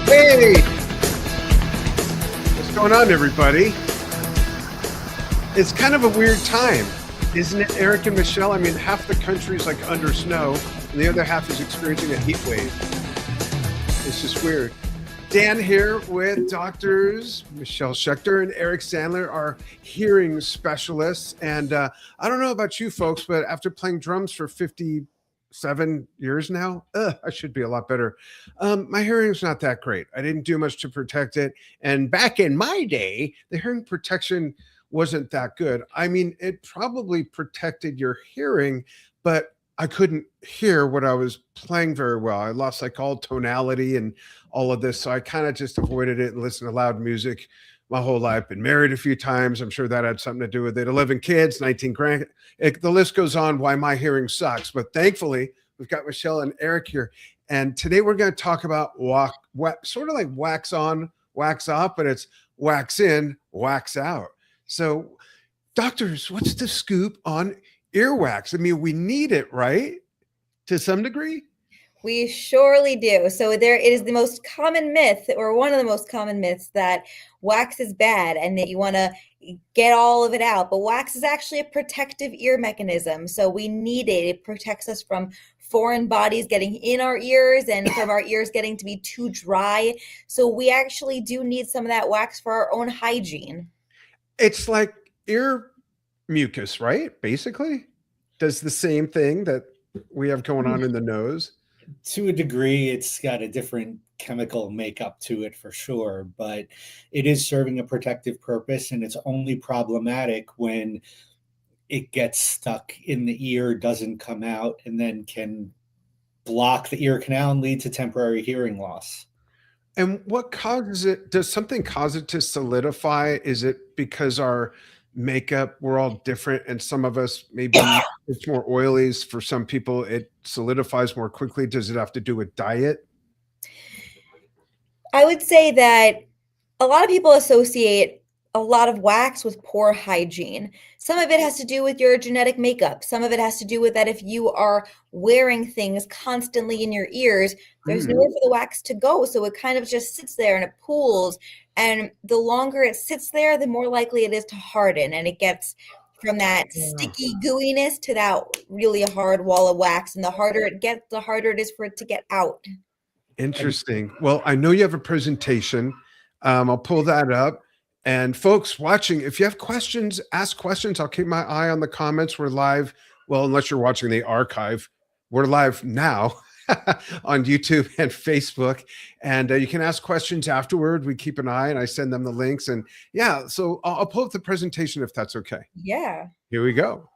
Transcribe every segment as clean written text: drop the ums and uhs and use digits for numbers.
Hey, what's going on, everybody? It's kind of a weird time, isn't it, Eric and Michelle? I mean, half the country's like under snow, and the other half is experiencing a heat wave. It's just weird. Dan here with doctors Michelle Schechter and Eric Sandler, our hearing specialists. And I don't know about you folks, but after playing drums for 57 years now, I should be a lot better. My hearing's not that great. I didn't do much to protect it. And back in my day, the hearing protection wasn't that good. I mean, it probably protected your hearing, but I couldn't hear what I was playing very well. I lost like all tonality and all of this. So I kind of just avoided it and listened to loud music my whole life. Been married a few times. I'm sure that had something to do with it. 11 kids, 19 grand. The list goes on why my hearing sucks. But thankfully, we've got Michelle and Eric here. And today we're going to talk about sort of like wax on, wax off, but it's wax in, wax out. So doctors, what's the scoop on earwax? I mean, we need it, right? To some degree? We surely do. So there it is the most common myth, or one of the most common myths, that wax is bad and that you want to get all of it out. But wax is actually a protective ear mechanism. So we need it. It protects us from foreign bodies getting in our ears and from our ears getting to be too dry. So we actually do need some of that wax for our own hygiene. It's like ear mucus, right? Basically, does the same thing that we have going on in the nose. To a degree, it's got a different chemical makeup to it for sure, but it is serving a protective purpose, and it's only problematic when it gets stuck in the ear, doesn't come out, and then can block the ear canal and lead to temporary hearing loss. And what causes it? Does something cause it to solidify? Is it because our makeup, we're all different, and some of us maybe it's more oily? For some people it solidifies more quickly. Does it have to do with diet? I would say that a lot of people associate a lot of wax with poor hygiene. Some of it has to do with your genetic makeup. Some of it has to do with that if you are wearing things constantly in your ears, there's nowhere for the wax to go. So it kind of just sits there and it pools. And the longer it sits there, the more likely it is to harden. And it gets from that sticky gooiness to that really hard wall of wax. And the harder it gets, the harder it is for it to get out. Interesting. Well, I know you have a presentation. I'll pull that up. And folks watching, if you have questions, ask questions. I'll keep my eye on the comments. We're live. Well, unless you're watching the archive, we're live now on YouTube and Facebook. And you can ask questions afterward. We keep an eye and I send them the links. And yeah, so I'll pull up the presentation if that's okay. Yeah. Here we go.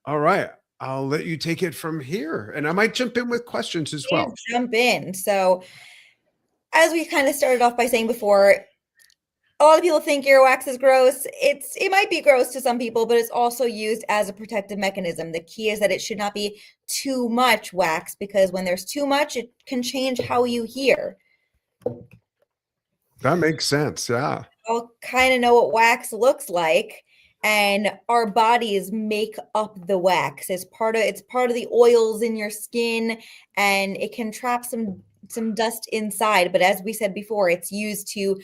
All right. I'll let you take it from here. And I might jump in with questions as well. Jump in. So as we kind of started off by saying before, a lot of people think earwax is gross. It might be gross to some people, but it's also used as a protective mechanism. The key is that it should not be too much wax, because when there's too much, it can change how you hear. That makes sense. Yeah. I'll kind of know what wax looks like, and our bodies make up the wax. It's part of the oils in your skin, and it can trap some dust inside. But as we said before, it's used to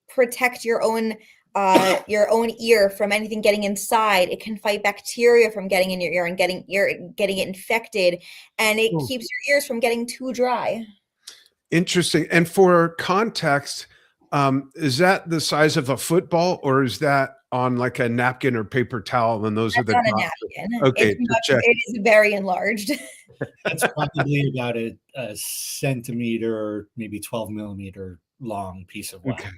protect your own ear from anything getting inside. It can fight bacteria from getting in your ear and getting it infected, and it keeps your ears from getting too dry. Interesting. And for context, is that the size of a football, or is that on like a napkin or paper towel? And those That's are the on a napkin. Okay, it is very enlarged. That's probably about a centimeter or maybe 12 millimeter long piece of wax. Okay.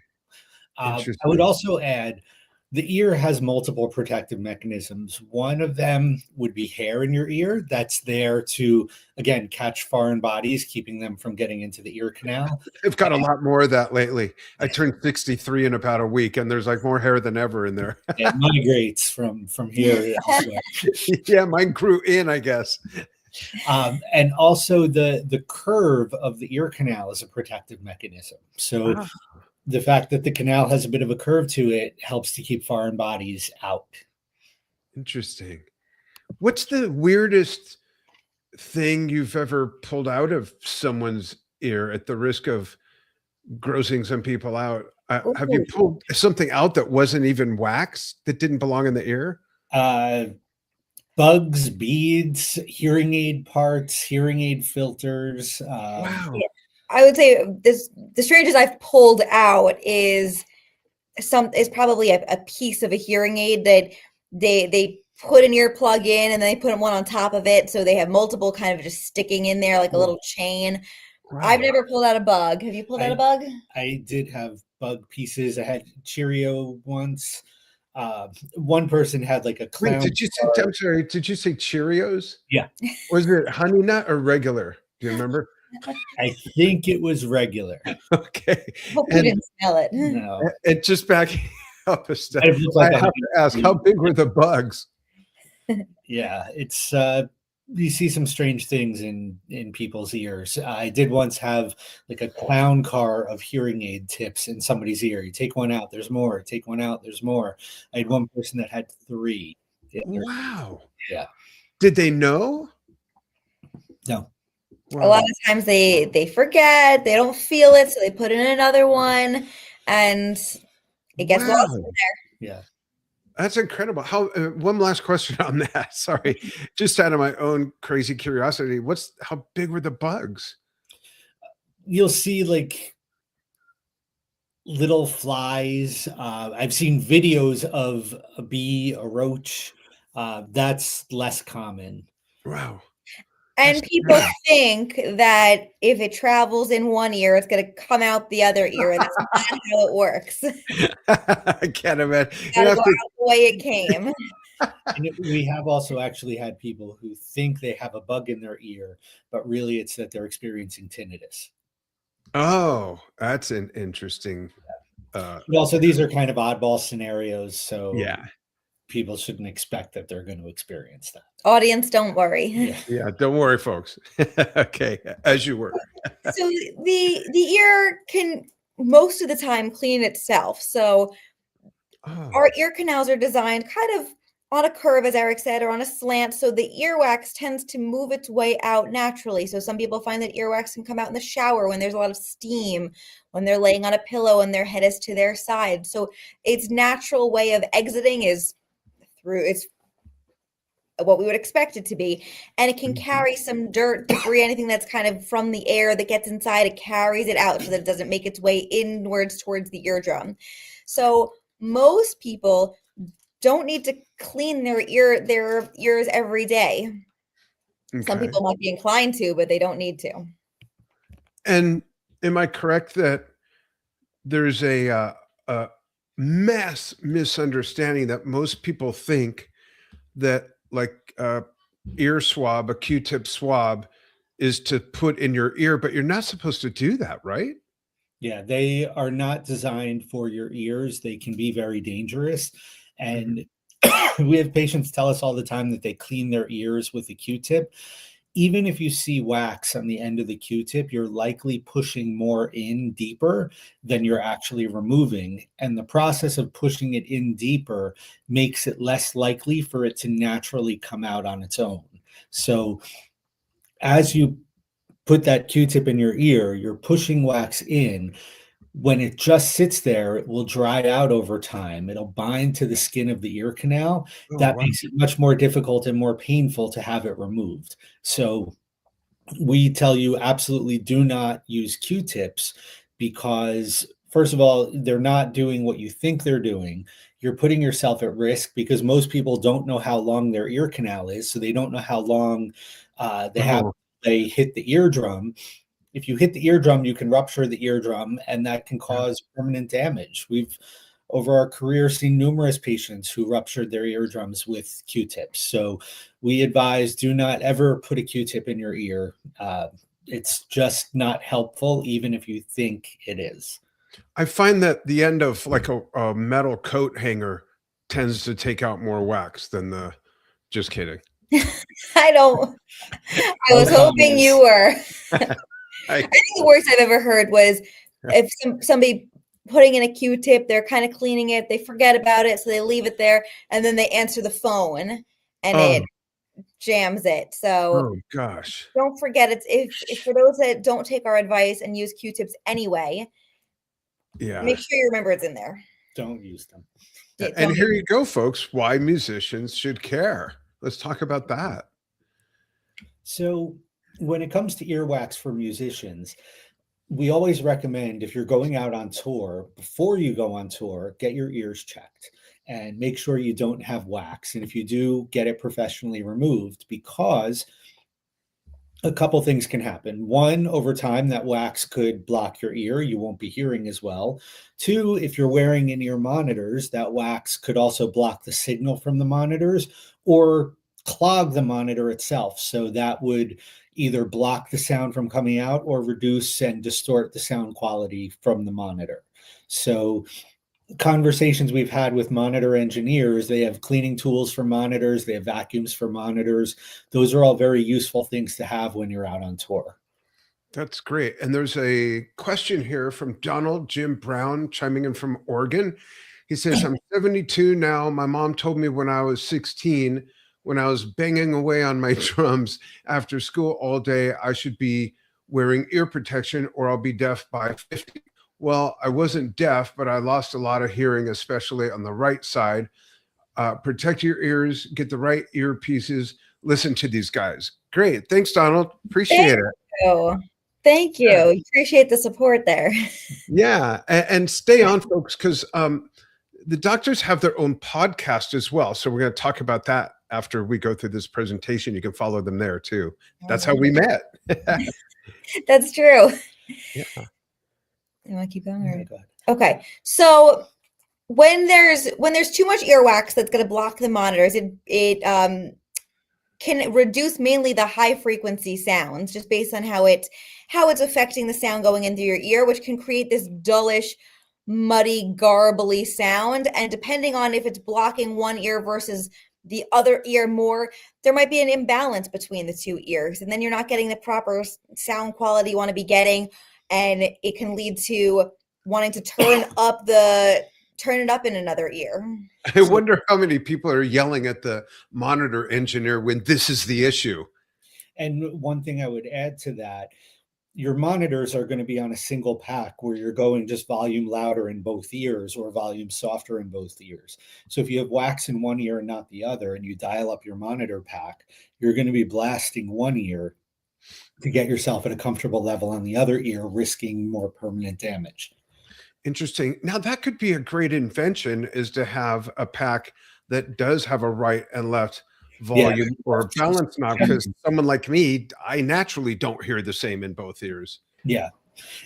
I would also add, the ear has multiple protective mechanisms. One of them would be hair in your ear. That's there to, again, catch foreign bodies, keeping them from getting into the ear canal. I've got a lot more of that lately. I turned 63 in about a week, and there's like more hair than ever in there. It migrates from here. Yeah, mine grew in, I guess. And also the curve of the ear canal is a protective mechanism. So the fact that the canal has a bit of a curve to it helps to keep foreign bodies out. Interesting. What's the weirdest thing you've ever pulled out of someone's ear, at the risk of grossing some people out. Have you Ooh. pulled something out that wasn't even wax, that didn't belong in the ear? Bugs, beads, hearing aid parts, hearing aid filters. Wow. Yeah. I would say the strangest I've pulled out is probably a piece of a hearing aid that they put an earplug in and then they put one on top of it, so they have multiple kind of just sticking in there like a little chain. I've Wow. never pulled out a bug. Have you pulled out a bug? I did have bug pieces. I had Cheerio once. One person had like a Wait, clown did you say, car. I'm sorry, did you say Cheerios? Yeah, Was it honey nut or regular? Do you remember? I think it was regular. Okay. Hope you And didn't smell it. No, it just backing up a step. it looked I like a have to ask, how big were the bugs? yeah, it's you see some strange things in people's ears. I did once have like a clown car of hearing aid tips in somebody's ear. You take one out, there's more. Take one out, there's more. I had one person that had 3 in their, Wow. yeah. Did they know? No. A lot of times they forget, they don't feel it, so they put in another one, and it gets lost in there. Yeah. That's incredible. How one last question on that. Sorry, just out of my own crazy curiosity. How big were the bugs? You'll see like little flies. I've seen videos of a bee, a roach. That's less common. Wow. And people think that if it travels in one ear, it's going to come out the other ear. And that's not how it works. I can't imagine. You gotta go out the way it came. And we have also actually had people who think they have a bug in their ear, but really it's that they're experiencing tinnitus. Oh, that's an interesting. But also, these are kind of oddball scenarios, so Yeah. people shouldn't expect that they're going to experience that. Audience, don't worry. Yeah. Don't worry, folks. Okay. As you were. So the ear can most of the time clean itself. So our ear canals are designed kind of on a curve, as Eric said, or on a slant. So the earwax tends to move its way out naturally. So some people find that earwax can come out in the shower when there's a lot of steam, when they're laying on a pillow and their head is to their side. So its natural way of exiting is through it's what we would expect it to be. And it can carry some dirt, debris, anything that's kind of from the air that gets inside, it carries it out so that it doesn't make its way inwards towards the eardrum. So most people don't need to clean their ears every day. Okay. Some people might be inclined to, but they don't need to. And am I correct that there's a mass misunderstanding that most people think that like ear swab, a Q-tip swab, is to put in your ear, but you're not supposed to do that, right? Yeah, they are not designed for your ears. They can be very dangerous. And we have patients tell us all the time that they clean their ears with a Q-tip. Even if you see wax on the end of the Q-tip, you're likely pushing more in deeper than you're actually removing. And the process of pushing it in deeper makes it less likely for it to naturally come out on its own. So as you put that Q-tip in your ear, you're pushing wax in. When it just sits there, it will dry out over time. It'll bind to the skin of the ear canal. That makes it much more difficult and more painful to have it removed. So we tell you absolutely do not use Q-tips because, first of all, they're not doing what you think they're doing. You're putting yourself at risk because most people don't know how long their ear canal is, so they don't know how long they hit the eardrum. If you hit the eardrum, you can rupture the eardrum, and that can cause permanent damage. We've, over our career, seen numerous patients who ruptured their eardrums with Q-tips. So we advise do not ever put a Q-tip in your ear. It's just not helpful, even if you think it is. I find that the end of like a metal coat hanger tends to take out more wax than just kidding. I was hoping you were. I think the worst I've ever heard was if somebody putting in a Q-tip, they're kind of cleaning it, they forget about it, so they leave it there, and then they answer the phone, and it jams it. So gosh, don't forget, it's if for those that don't take our advice and use Q-tips anyway, Yeah. Make sure you remember it's in there. Don't use them. Yeah, And don't here you go, folks, why musicians should care. Let's talk about that. So when it comes to earwax for musicians, we always recommend if you're going out on tour, before you go on tour, get your ears checked and make sure you don't have wax. And if you do, get it professionally removed, because a couple things can happen. One, over time, that wax could block your ear. You won't be hearing as well. Two, if you're wearing in-ear monitors, that wax could also block the signal from the monitors or clog the monitor itself. So that would either block the sound from coming out or reduce and distort the sound quality from the monitor. So conversations we've had with monitor engineers, they have cleaning tools for monitors, they have vacuums for monitors. Those are all very useful things to have when you're out on tour. That's great. And there's a question here from Donald Jim Brown chiming in from Oregon. He says, I'm 72 now. My mom told me when I was 16, when I was banging away on my drums after school all day, I should be wearing ear protection or I'll be deaf by 50. Well, I wasn't deaf, but I lost a lot of hearing, especially on the right side. Protect your ears, get the right earpieces, listen to these guys. Great. Thanks, Donald. Appreciate it. you. Thank you. Appreciate the support there. Yeah. And stay on, folks, because the doctors have their own podcast as well. So we're going to talk about that after we go through this presentation. You can follow them there too. That's how we met. That's true. Yeah. You want to keep going? Yeah, go ahead. Okay. So when there's too much earwax that's going to block the monitors, it can reduce mainly the high frequency sounds just based on how it's affecting the sound going into your ear, which can create this dullish, muddy, garbly sound. And depending on if it's blocking one ear versus the other ear more, there might be an imbalance between the two ears, and then you're not getting the proper sound quality you want to be getting, and it can lead to wanting to turn it up in another ear. I wonder how many people are yelling at the monitor engineer when this is the issue. And one thing I would add to that, your monitors are going to be on a single pack where you're going just volume louder in both ears or volume softer in both ears. So if you have wax in one ear and not the other, and you dial up your monitor pack, you're going to be blasting one ear to get yourself at a comfortable level on the other ear, risking more permanent damage. Interesting. Now that could be a great invention, is to have a pack that does have a right and left volume or balance knob, because someone like me, I naturally don't hear the same in both ears. Yeah.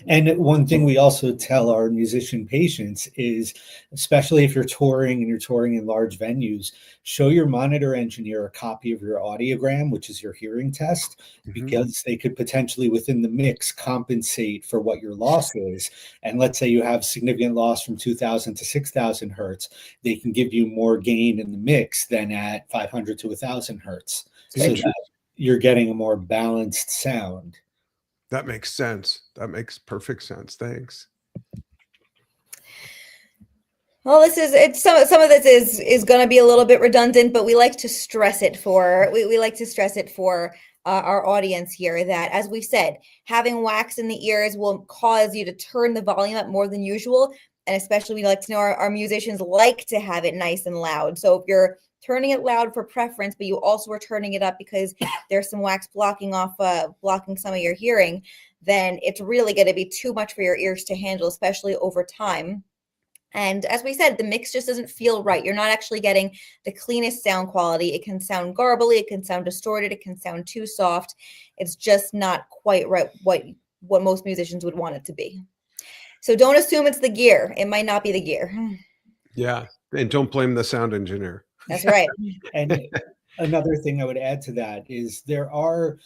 And one thing we also tell our musician patients is, especially if you're touring and you're touring in large venues, show your monitor engineer a copy of your audiogram, which is your hearing test, because they could potentially within the mix compensate for what your loss is. And let's say you have significant loss from 2000 to 6000 hertz, they can give you more gain in the mix than at 500 to 1000 hertz. So that you're getting a more balanced sound. That makes sense. That makes perfect sense. Thanks. Well, some of this is going to be a little bit redundant, but we like to stress it for our audience here, that, as we said, having wax in the ears will cause you to turn the volume up more than usual, and especially we like to know our musicians like to have it nice and loud. So if you're turning it loud for preference, but you also are turning it up because there's some wax blocking some of your hearing, then it's really going to be too much for your ears to handle, especially over time. And as we said, the mix just doesn't feel right. You're not actually getting the cleanest sound quality. It can sound garbly, it can sound distorted, it can sound too soft. It's just not quite right what most musicians would want it to be. So don't assume it's the gear. It might not be the gear. Yeah. And don't blame the sound engineer. That's right. And another thing I would add to that is there are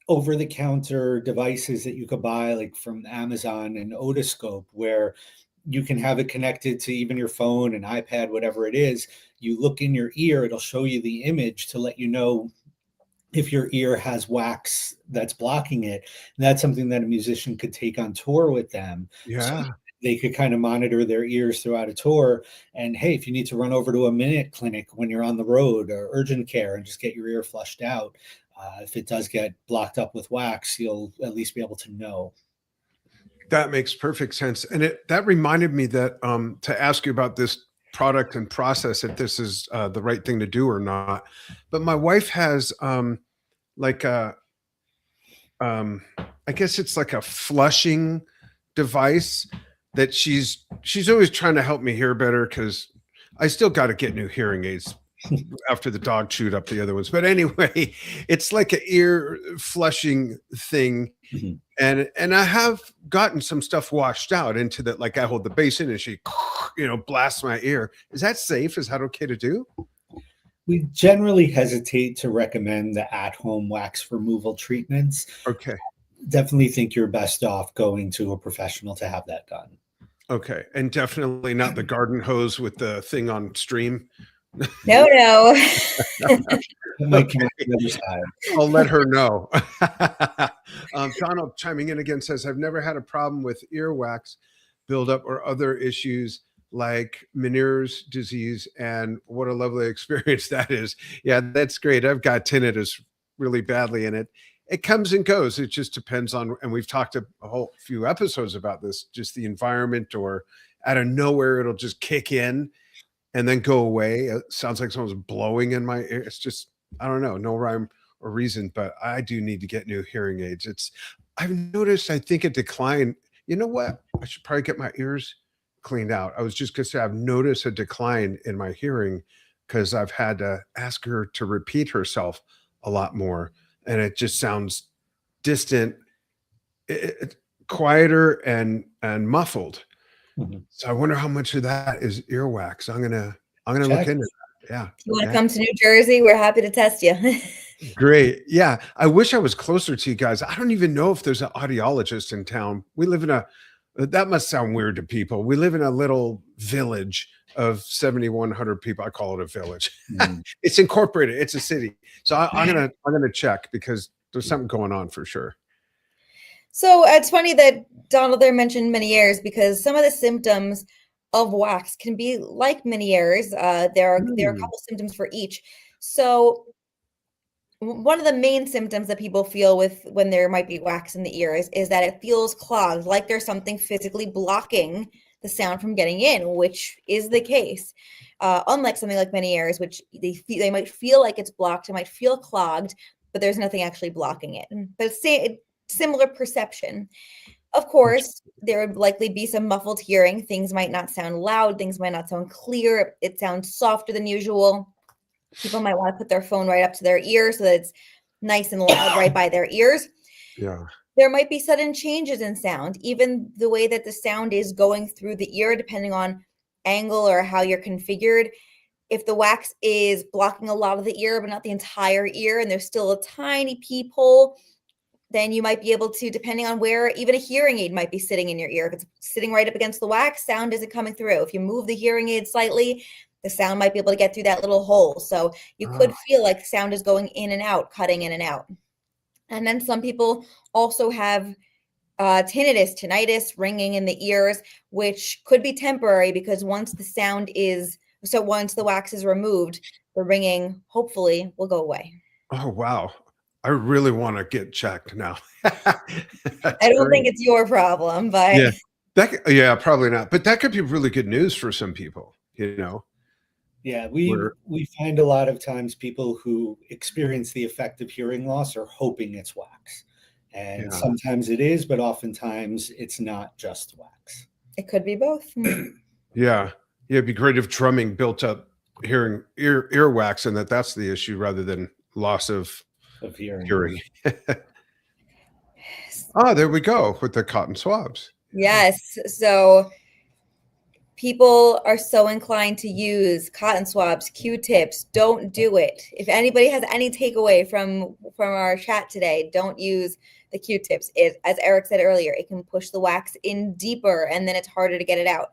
over-the-counter devices that you could buy, like from Amazon and Otoscope, where you can have it connected to even your phone, an iPad, whatever it is. You look in your ear, it'll show you the image to let you know if your ear has wax that's blocking it. And that's something that a musician could take on tour with them. Yeah. So they could kind of monitor their ears throughout a tour. And hey, if you need to run over to a minute clinic when you're on the road or urgent care and just get your ear flushed out, if it does get blocked up with wax, you'll at least be able to know. That makes perfect sense. And that reminded me that to ask you about this product and process, if this is the right thing to do or not. But my wife has like a I guess it's like a flushing device that she's always trying to help me hear better because I still got to get new hearing aids after the dog chewed up the other ones. But anyway, it's like an ear flushing thing. Mhm. And I have gotten some stuff washed out into that. Like I hold the basin and she, blasts my ear. Is that safe? Is that okay to do? We generally hesitate to recommend the at-home wax removal treatments. Okay. Definitely think you're best off going to a professional to have that done. Okay. And definitely not the garden hose with the thing on stream. No. It might come out the other side. I'll let her know. Donald chiming in again says, I've never had a problem with earwax buildup or other issues like Meniere's disease. And what a lovely experience that is. Yeah, that's great. I've got tinnitus really badly in it. It comes and goes. It just depends on, and we've talked a whole few episodes about this, just the environment, or out of nowhere, it'll just kick in and then go away. It sounds like someone's blowing in my ear. It's just, I don't know, no rhyme or reason, but I do need to get new hearing aids. I've noticed, I think, a decline. You know what? I should probably get my ears cleaned out. I was just going to say, I've noticed a decline in my hearing because I've had to ask her to repeat herself a lot more. And it just sounds distant, quieter and muffled. Mhm. So I wonder how much of that is earwax. I'm gonna look into that. Yeah. If you want to come to New Jersey, we're happy to test you. Great. Yeah. I wish I was closer to you guys. I don't even know if there's an audiologist in town. We live in that must sound weird to people. We live in a little village of 7,100 people. I call it a village. Mm. It's incorporated. It's a city. So I'm gonna check because there's something going on for sure. So it's funny that Donald there mentioned Meniere's because some of the symptoms of wax can be like Meniere's. There are a couple symptoms for each. So one of the main symptoms that people feel with when there might be wax in the ears is that it feels clogged, like there's something physically blocking the sound from getting in, which is the case. Unlike something like Meniere's, which they might feel like it's blocked, it might feel clogged, but there's nothing actually blocking it. But similar perception. Of course, there would likely be some muffled hearing. Things might not sound loud. Things might not sound clear. It sounds softer than usual. People might want to put their phone right up to their ear so that it's nice and loud right by their ears. Yeah. There might be sudden changes in sound, even the way that the sound is going through the ear, depending on angle or how you're configured. If the wax is blocking a lot of the ear, but not the entire ear, and there's still a tiny peephole, then you might be able to, depending on where even a hearing aid might be sitting in your ear. If it's sitting right up against the wax, sound isn't coming through. If you move the hearing aid slightly, the sound might be able to get through that little hole. So you could feel like sound is going in and out, cutting in and out. And then some people also have tinnitus, ringing in the ears, which could be temporary because once the wax is removed, the ringing hopefully will go away. Oh, wow. I really want to get checked now. I don't think it's your problem, but yeah, probably not. But that could be really good news for some people, Yeah, we find a lot of times people who experience the effect of hearing loss are hoping it's wax. And sometimes it is, but oftentimes it's not just wax. It could be both. Yeah. It'd be great if drumming built up ear wax and that's the issue rather than loss of hearing. Oh, there we go with the cotton swabs. Yes. So people are so inclined to use cotton swabs, Q-tips. Don't do it. If anybody has any takeaway from our chat today, don't use the Q-tips. As Eric said earlier, it can push the wax in deeper and then it's harder to get it out.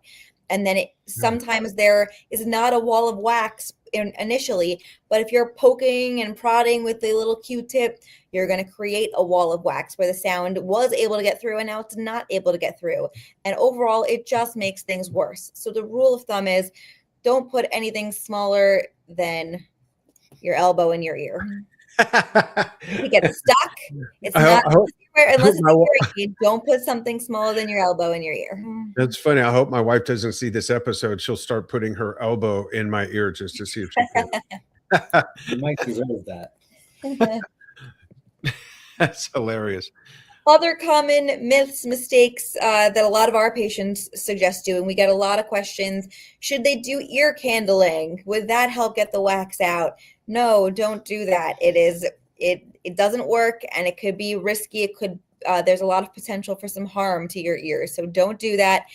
And then sometimes there is not a wall of wax initially, but if you're poking and prodding with the little Q-tip, you're going to create a wall of wax where the sound was able to get through and now it's not able to get through. And overall, it just makes things worse. So the rule of thumb is don't put anything smaller than your elbow in your ear. If it gets stuck, it's I not hope, unless it's my a wa- hearing aid. Don't put something smaller than your elbow in your ear. that's funny. I hope my wife doesn't see this episode. She'll start putting her elbow in my ear just to see if she can. You might deserve that. That's hilarious. Other common myths, mistakes that a lot of our patients suggest doing. We get a lot of questions. Should they do ear candling? Would that help get the wax out? No, don't do that. It doesn't work, and it could be risky. It could there's a lot of potential for some harm to your ears. So don't do that.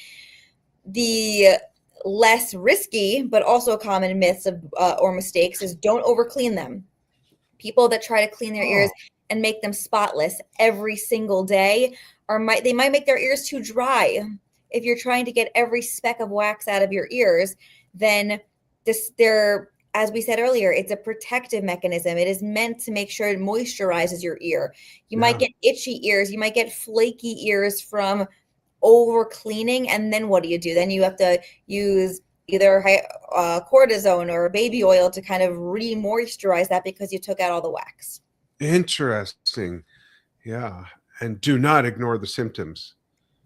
The less risky, but also common myths of or mistakes is don't over clean them. People that try to clean their ears and make them spotless every single day they might make their ears too dry. If you're trying to get every speck of wax out of your ears, then as we said earlier, it's a protective mechanism. It is meant to make sure it moisturizes your ear. You might get itchy ears, you might get flaky ears from over cleaning, and then what do? Then you have to use either cortisone or baby oil to kind of re-moisturize that because you took out all the wax. Interesting. Yeah. And do not ignore the symptoms.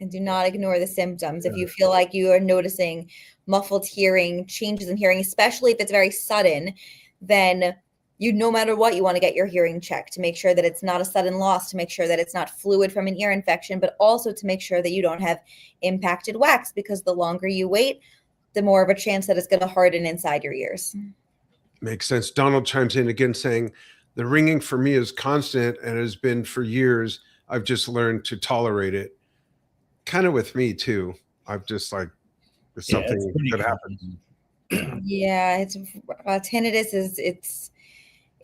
And do not ignore the symptoms. If you feel like you are noticing muffled hearing, changes in hearing, especially if it's very sudden, then no matter what, you want to get your hearing checked to make sure that it's not a sudden loss, to make sure that it's not fluid from an ear infection, but also to make sure that you don't have impacted wax, because the longer you wait, the more of a chance that it's going to harden inside your ears. Makes sense. Donald chimes in again saying, the ringing for me is constant and has been for years. I've just learned to tolerate it. Kind of with me too. I've just like, it's something that happens. Yeah, it's tinnitus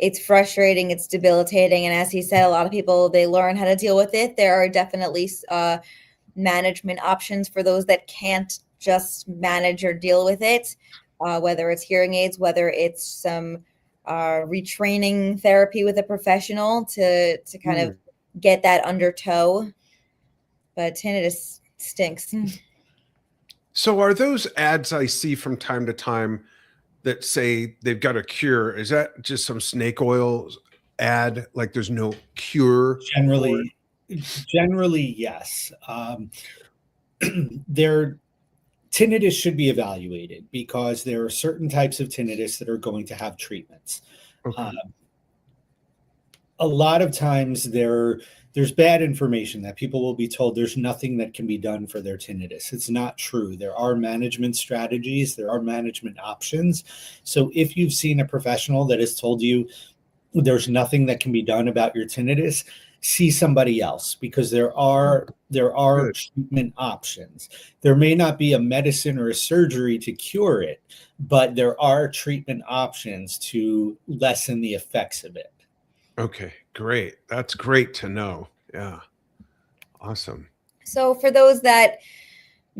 it's frustrating, it's debilitating, and as he said, a lot of people, they learn how to deal with it. There are definitely management options for those that can't just manage or deal with it, whether it's hearing aids, whether it's some retraining therapy with a professional to kind of get that under tow. But tinnitus stinks. So are those ads I see from time to time that say they've got a cure, is that just some snake oil ad? Like there's no cure? Generally, yes. Their tinnitus should be evaluated because there are certain types of tinnitus that are going to have treatments. Okay. A lot of times there's bad information that people will be told there's nothing that can be done for their tinnitus. It's not true. There are management strategies, there are management options. So if you've seen a professional that has told you there's nothing that can be done about your tinnitus, see somebody else, because there are treatment options. There may not be a medicine or a surgery to cure it, but there are treatment options to lessen the effects of it. Okay, great. That's great to know. Yeah. Awesome. So for those that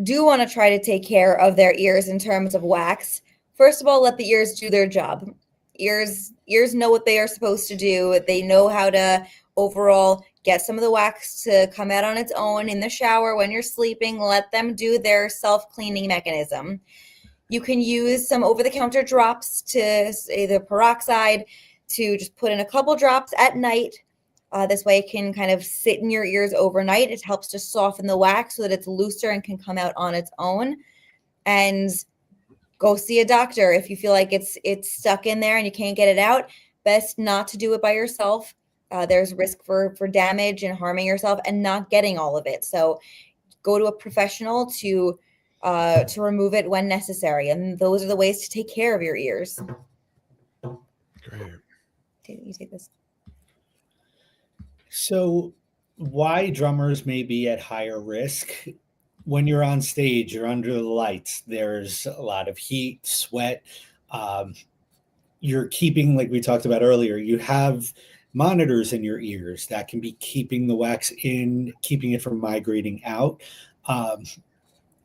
do want to try to take care of their ears in terms of wax, first of all, let the ears do their job. Ears know what they are supposed to do. They know how to overall get some of the wax to come out on its own in the shower when you're sleeping. Let them do their self-cleaning mechanism. You can use some over-the-counter drops, to either peroxide, to just put in a couple drops at night. This way it can kind of sit in your ears overnight. It helps to soften the wax so that it's looser and can come out on its own. And go see a doctor if you feel like it's stuck in there and you can't get it out. Best not to do it by yourself. There's risk for damage and harming yourself and not getting all of it. So go to a professional to remove it when necessary. And those are the ways to take care of your ears. Great. You take this. So why drummers may be at higher risk? When you're on stage, you're under the lights, there's a lot of heat, sweat. You're keeping, like we talked about earlier, you have monitors in your ears that can be keeping the wax in, keeping it from migrating out.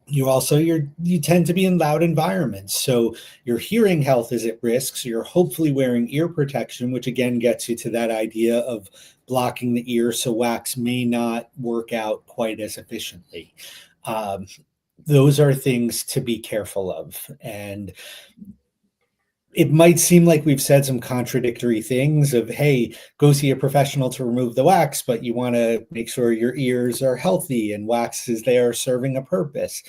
You tend to be in loud environments, so your hearing health is at risk. So you're hopefully wearing ear protection, which again gets you to that idea of blocking the ear, so wax may not work out quite as efficiently. Those are things to be careful of. And it might seem like we've said some contradictory things of, hey, go see a professional to remove the wax, but you want to make sure your ears are healthy and wax is there serving a purpose.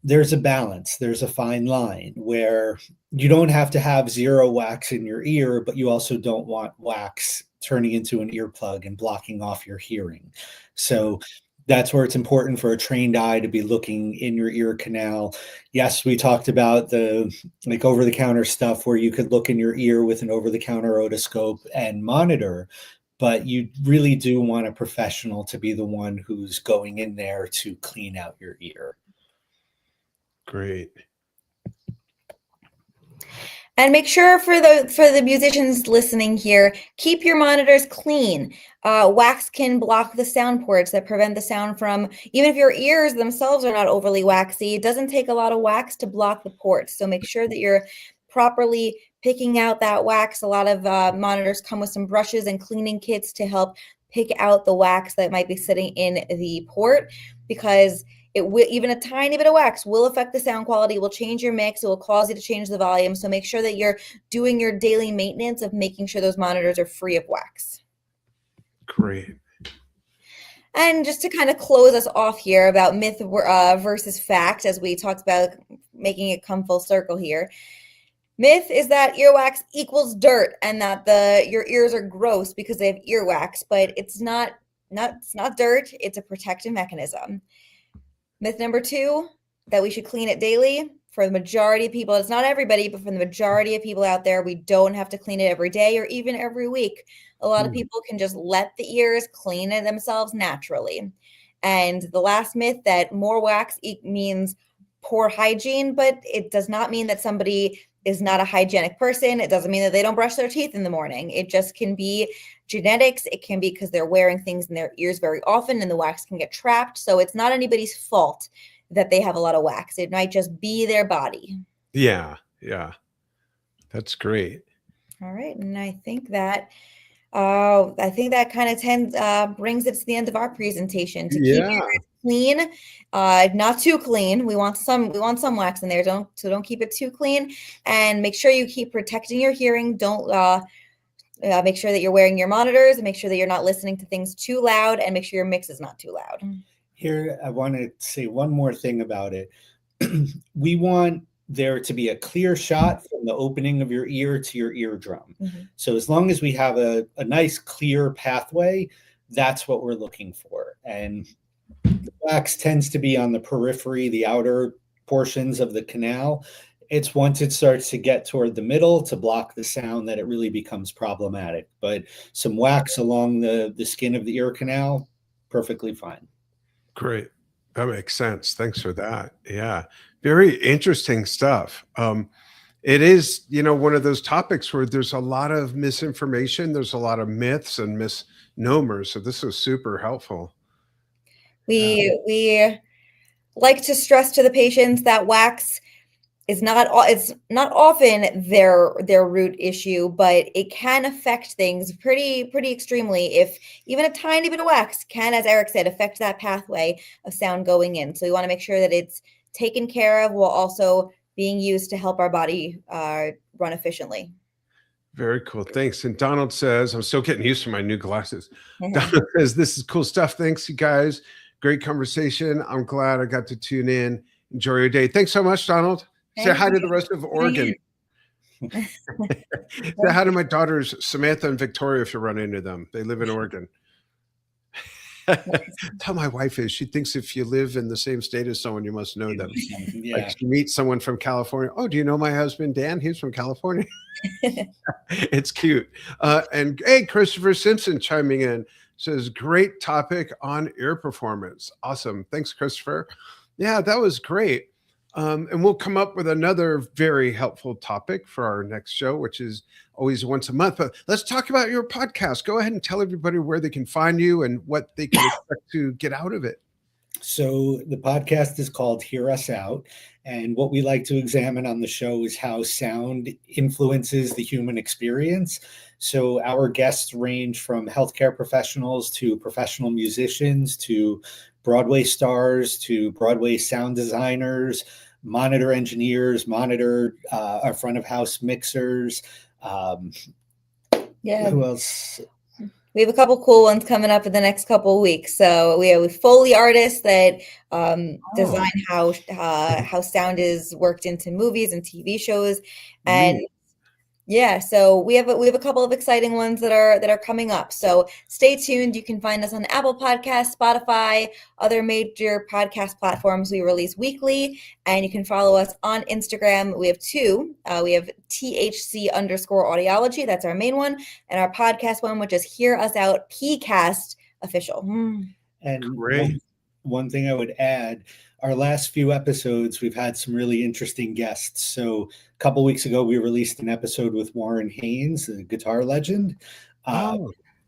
There's a balance. There's a fine line where you don't have to have zero wax in your ear, but you also don't want wax turning into an earplug and blocking off your hearing. So that's where it's important for a trained eye to be looking in your ear canal. Yes, we talked about the like over-the-counter stuff where you could look in your ear with an over-the-counter otoscope and monitor, but you really do want a professional to be the one who's going in there to clean out your ear. Great. And make sure for the musicians listening here, keep your monitors clean. Wax can block the sound ports that prevent the sound from, even if your ears themselves are not overly waxy, it doesn't take a lot of wax to block the ports. So make sure that you're properly picking out that wax. A lot of monitors come with some brushes and cleaning kits to help pick out the wax that might be sitting in the port, because it will, even a tiny bit of wax will affect the sound quality, will change your mix, it will cause you to change the volume. So make sure that you're doing your daily maintenance of making sure those monitors are free of wax. Great. And just to kind of close us off here about myth versus fact, as we talked about making it come full circle here. Myth is that earwax equals dirt and that your ears are gross because they have earwax, but it's not dirt, it's a protective mechanism. Myth number 2, that we should clean it daily. For the majority of people, it's not everybody, but for the majority of people out there, we don't have to clean it every day or even every week. A lot of people can just let the ears clean it themselves naturally. And the last myth, that more wax means poor hygiene, but it does not mean that somebody is not a hygienic person. It doesn't mean that they don't brush their teeth in the morning. It just can be genetics. It can be because they're wearing things in their ears very often and the wax can get trapped. So it's not anybody's fault that they have a lot of wax. It might just be their body. Yeah. That's great. All right. And I think that kind of brings it to the end of our presentation. To keep your ears clean, not too clean. We want some wax in there. Don't keep it too clean, and make sure you keep protecting your hearing. Don't make sure that you're wearing your monitors, and make sure that you're not listening to things too loud, and make sure your mix is not too loud. Here, I want to say one more thing about it. We want there to be a clear shot from the opening of your ear to your eardrum. Mm-hmm. So as long as we have a nice clear pathway, that's what we're looking for. And the wax tends to be on the periphery, the outer portions of the canal. It's once it starts to get toward the middle to block the sound that it really becomes problematic. But some wax along the skin of the ear canal, perfectly fine. Great. That makes sense. Thanks for that. Yeah. Very interesting stuff. It is, one of those topics where there's a lot of misinformation. There's a lot of myths and misnomers. So this is super helpful. We like to stress to the patients that wax is it's not often their root issue, but it can affect things pretty extremely. If even a tiny bit of wax can, as Eric said, affect that pathway of sound going in. So we want to make sure that it's taken care of while also being used to help our body run efficiently. Very cool. Thanks. And Donald says, I'm still getting used to my new glasses. Mm-hmm. Donald says, this is cool stuff. Thanks, you guys. Great conversation. I'm glad I got to tune in. Enjoy your day. Thanks so much, Donald. Say hi to the rest of Oregon. Say hi to my daughters, Samantha and Victoria, if you run into them. They live in Oregon. Tell my wife is, she thinks if you live in the same state as someone, you must know them. Yeah. Like you meet someone from California. Oh, do you know my husband, Dan? He's from California. It's cute. And hey, Christopher Simpson chiming in says, great topic on ear performance. Awesome. Thanks, Christopher. Yeah, that was great. And we'll come up with another very helpful topic for our next show, which is always once a month. But let's talk about your podcast. Go ahead and tell everybody where they can find you and what they can expect to get out of it. So the podcast is called Hear Us Out. And what we like to examine on the show is how sound influences the human experience. So our guests range from healthcare professionals to professional musicians to Broadway stars to Broadway sound designers. monitor engineers, monitor our front of house mixers. Who else? We have a couple cool ones coming up in the next couple of weeks. So we have Foley artists that design how sound is worked into movies and TV shows, and yeah, so we have a couple of exciting ones that are coming up. So stay tuned. You can find us on Apple Podcasts, Spotify, other major podcast platforms. We release weekly, and you can follow us on Instagram. We have two. We have THC_audiology. That's our main one, and our podcast one, which is Hear Us Out PCast official. And Great. one thing I would add, our last few episodes, we've had some really interesting guests. So a couple weeks ago, we released an episode with Warren Haynes, the guitar legend.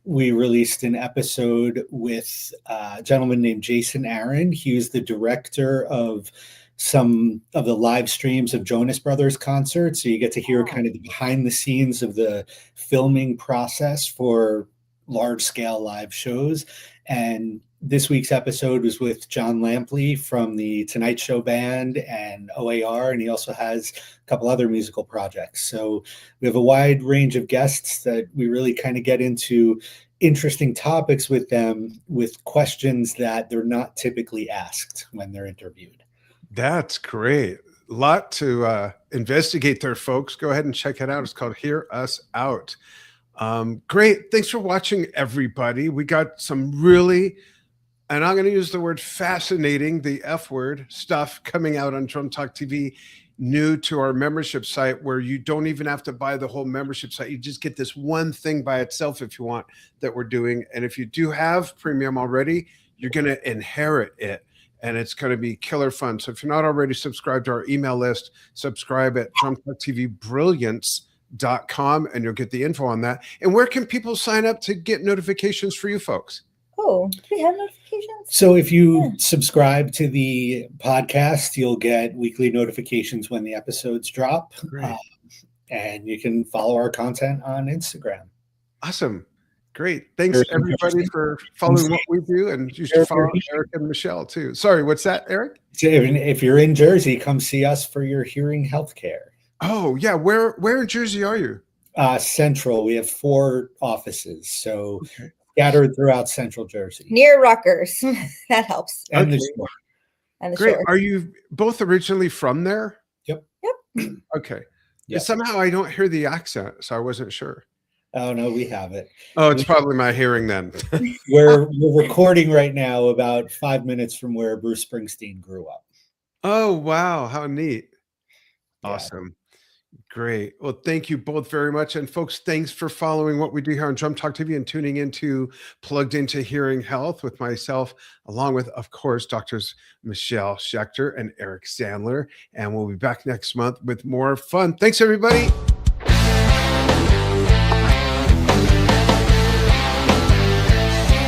We released an episode with a gentleman named Jason Aaron. He was the director of some of the live streams of Jonas Brothers concerts. So you get to hear kind of the behind the scenes of the filming process for large scale live shows. And this week's episode was with John Lampley from the Tonight Show Band and OAR, and he also has a couple other musical projects. So we have a wide range of guests that we really kind of get into interesting topics with them, with questions that they're not typically asked when they're interviewed. That's great. A lot to investigate there, folks. Go ahead and check it out. It's called Hear Us Out. Great. Thanks for watching, everybody. We got some really, and I'm going to use the word fascinating, the F word stuff coming out on Drum Talk TV, new to our membership site, where you don't even have to buy the whole membership site. You just get this one thing by itself if you want that we're doing. And if you do have premium already, you're going to inherit it. And it's going to be killer fun. So if you're not already subscribed to our email list, subscribe at drumtalktv.brilliance.com and you'll get the info on that. And where can people sign up to get notifications for you folks? Oh, do we have notifications? So if you subscribe to the podcast, you'll get weekly notifications when the episodes drop. And you can follow our content on Instagram. Awesome. Great. Thanks, everybody, for following what we do. And you should follow Eric and Michelle, too. Sorry, what's that, Eric? If you're in Jersey, come see us for your hearing health care. Oh, yeah. Where in Jersey are you? Central. We have 4 offices. So scattered throughout Central Jersey. Near Rutgers. That helps. And the shore. And the Great. shore. Are you both originally from there? Yep. Okay. Yep. Somehow I don't hear the accent, so I wasn't sure. Oh, no, we have it. Oh, it's probably my hearing then. We're recording right now about 5 minutes from where Bruce Springsteen grew up. Oh, wow. How neat. Yeah. Awesome. Great. Well, thank you both very much. And folks, thanks for following what we do here on Drum Talk TV and tuning into Plugged Into Hearing Health with myself, along with, of course, Doctors Michelle Schechter and Eric Sandler. And we'll be back next month with more fun. Thanks, everybody.